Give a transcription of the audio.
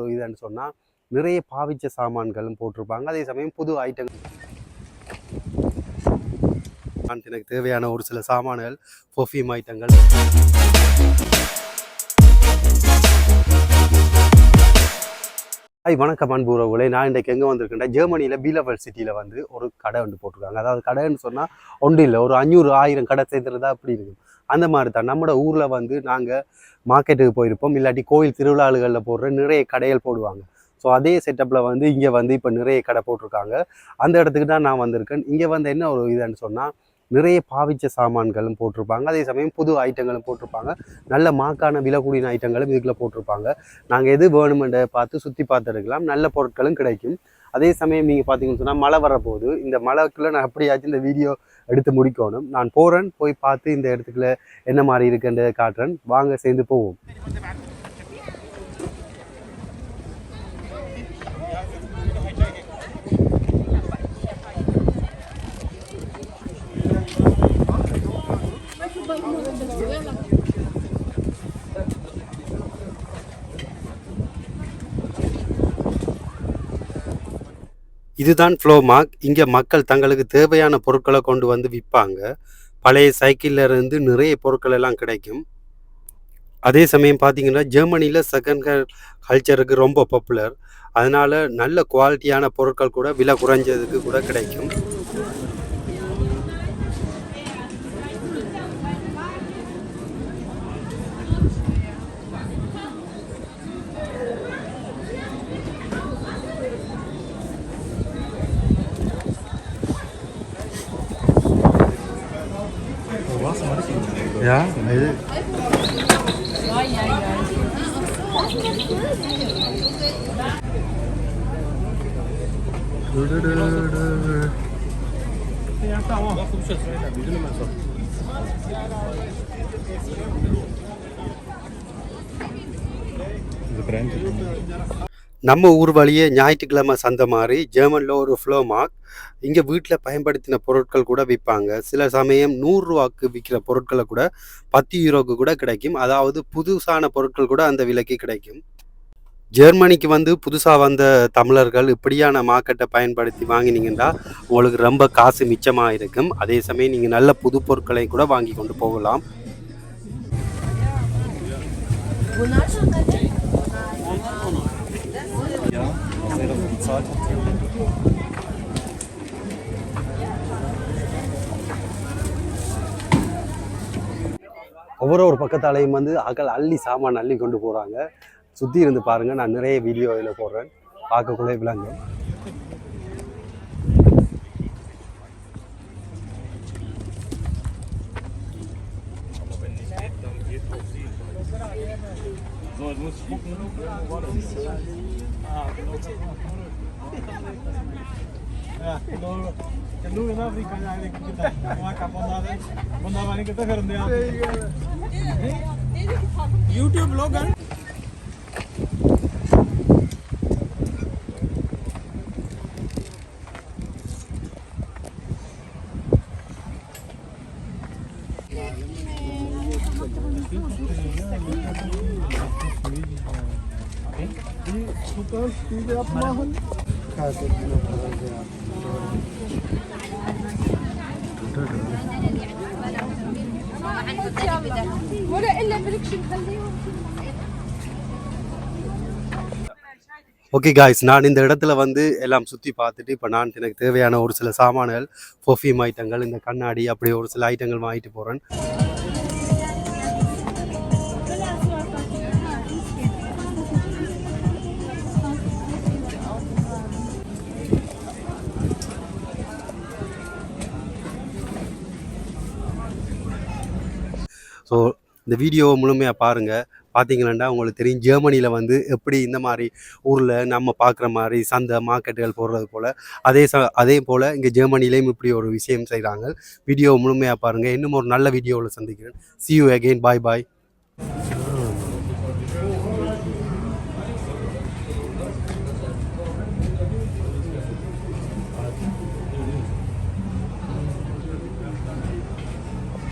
ஒரு இதுன்னு சொன்னால் நிறைய பாவிச்ச சாமான்களும் போட்டிருப்பாங்க. அதே சமயம் புது ஐட்டங்கள் எனக்கு தேவையான ஒரு சில சாமான்கள் பர்ஃப்யூம் ஐட்டங்கள். வணக்கம் அன்புறவுகளே, நான் இன்றைக்கு எங்கே வந்திருக்கேன், ஜெர்மனியில் பீலவல் சிட்டியில் வந்து ஒரு கடை வந்து போட்டிருக்காங்க. அதாவது கடைன்னு சொன்னால் ஒன்றும் இல்லை, ஒரு 500-1000 கடை சேர்த்துறதா அப்படி இருக்கும். அந்த மாதிரி தான் நம்மளோட ஊரில் வந்து நாங்கள் மார்க்கெட்டுக்கு போயிருப்போம், இல்லாட்டி கோயில் திருவிழாக்களில் போடுற நிறைய கடைகள் போடுவாங்க. ஸோ அதே செட்டப்பில் வந்து இங்கே வந்து இப்போ நிறைய கடை போட்டிருக்காங்க. அந்த இடத்துக்கு தான் நான் வந்திருக்கேன். இங்கே வந்து என்ன ஒரு இதுன்னு சொன்னால் நிறைய பாவிச்ச சாமான்களும் போட்டிருப்பாங்க. அதே சமயம் புது ஐட்டங்களும் போட்டிருப்பாங்க. நல்ல மாக்கான விலை கூடின ஐட்டங்களும் இதுக்குள்ள போட்டிருப்பாங்க. நாங்கள் எது வேணுமென்ற பார்த்து சுற்றி பார்த்து எடுக்கலாம். நல்ல பொருட்களும் கிடைக்கும். அதே சமயம் நீங்கள் பார்த்தீங்கன்னு சொன்னால் மழை வரப்போகுது. இந்த மழைக்குள்ளே நான் எப்படியாச்சும் இந்த வீடியோ எடுத்து முடிக்கணும். நான் போகிறேன், போய் பார்த்து இந்த இடத்துக்குள்ள என்ன மாதிரி இருக்குன்றதை காட்டுறேன். வாங்க சேர்ந்து போவோம். இதுதான் ஃப்ளோமார்க். இங்கே மக்கள் தங்களுக்கு தேவையான பொருட்களை கொண்டு வந்து விற்பாங்க. பழைய சைக்கிள்ல இருந்து நிறைய பொருட்கள் எல்லாம் கிடைக்கும். அதே சமயம் பார்த்தீங்கன்னா ஜெர்மனியில் செகண்ட் ஹேண்ட் கல்ச்சருக்கு ரொம்ப பாப்புலர். அதனால் நல்ல குவாலிட்டியான பொருட்கள் கூட விலை குறைஞ்சதுக்கு கூட கிடைக்கும். Ja, nee. நம்ம ஊர் வழியே ஞாயிற்றுக்கிழமை சந்தை மாதிரி ஜெர்மனில் ஒரு ஃப்ளோமார்க். இங்கே வீட்டில் பயன்படுத்தின பொருட்கள் கூட விற்பாங்க. சில சமயம் 100 ரூபாய்க்கு விற்கிற பொருட்களை கூட 10 யூரோக்கு கூட கிடைக்கும். அதாவது புதுசான பொருட்கள் கூட அந்த விலைக்கு கிடைக்கும். ஜெர்மனிக்கு வந்து புதுசாக வந்த தமிழர்கள் இப்படியான மார்க்கெட்டை பயன்படுத்தி வாங்கினீங்கன்னா உங்களுக்கு ரொம்ப காசு மிச்சமாக இருக்கும். அதே சமயம் நீங்கள் நல்ல புது பொருட்களை கூட வாங்கி கொண்டு போகலாம். ஒவ்வொரு பக்கத்தாலையும் வந்து அள்ளி சாமான் அள்ளி கொண்டு போகிறாங்க. சுற்றி இருந்து பாருங்கள், நான் நிறைய வீடியோ இதில் போடுறேன், பார்க்கக்குள்ளே விளங்க. YouTube logan. Spiegel abmachen. ولا الا بدكش نخليهم. Okay guys, நான் இந்த இடத்துல வந்து எல்லாம் சுற்றி பார்த்துட்டு இப்போ நான் எனக்கு தேவையான ஒரு சில சாமான்கள், பர்ஃப்யூம் ஐட்டங்கள், இந்த கண்ணாடி, அப்படி ஒரு சில ஐட்டங்கள் வாங்கிட்டு போகிறேன். ஸோ இந்த வீடியோவை முழுமையாக பாருங்கள். பார்த்தீங்கன்னா உங்களுக்கு தெரியும் ஜெர்மனியில் வந்து எப்படி இந்த மாதிரி ஊரில் நம்ம பார்க்குற மாதிரி சந்தை மார்க்கெட்டுகள் போடுறது போல் அதே போல் இங்கே ஜெர்மனிலேயும் இப்படி ஒரு விஷயம் செய்கிறாங்க. வீடியோவை முழுமையாக பாருங்கள். இன்னும் ஒரு நல்ல வீடியோவில் சந்திக்கிறேன். See you again. Bye bye.